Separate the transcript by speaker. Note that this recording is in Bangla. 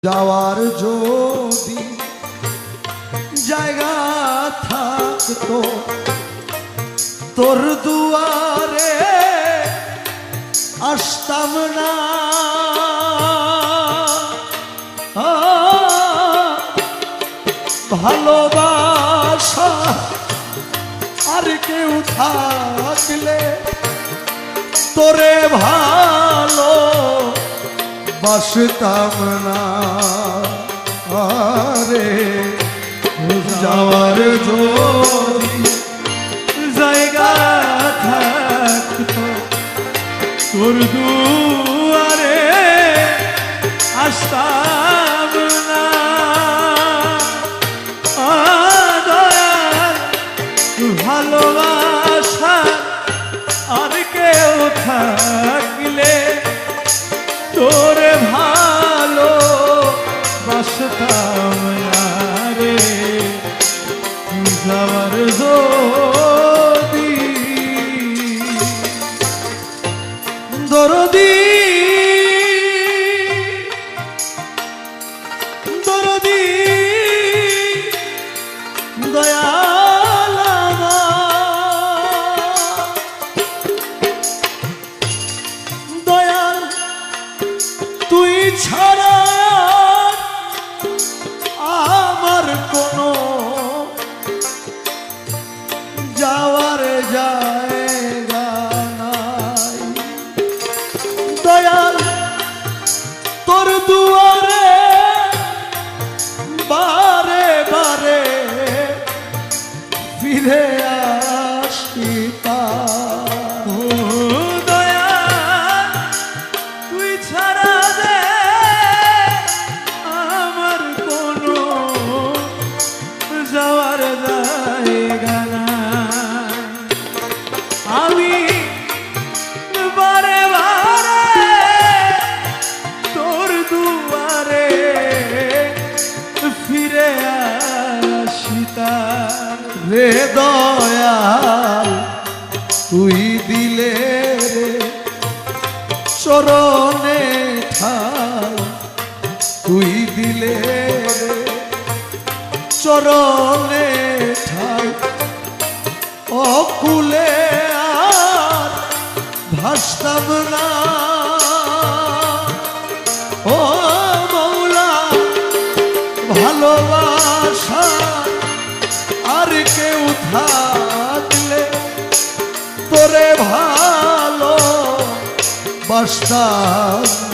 Speaker 1: যাওয়ার যদি জায়গা থাকতো তোর দুয়ারে আসতাম না, ভালোবাসা আর কেউ থাকলে তোরে ভালো বাসতাম না। আরে যাওয়ার যদি জায়গা থাকতো তোর দুয়ারে আসতাম না, ভালোবাসা আর কেউ থাকলে তোরে ভালো বাসতাম না রে। যাওয়ার যদি দরদি দরদি দয়াল দয়াল তুই ছাড়া আমার কোনো যাওয়ার জায়গা নাই। দয়াল তোর দুয়ারে বারে বারে ফিরে আসিতা। আমি বারে বারে তোর দুয়ারে ফিরে আসিতা রে। দয়াল তুই দিলে রে চরণে ঠাই, তুই দিলে রে চরণে ঠাই, অকুলে আর ভাসতাম না। ও মৌলা ভালোবাসা আর কেউ থাকলে তোরে ভালো বাসতাম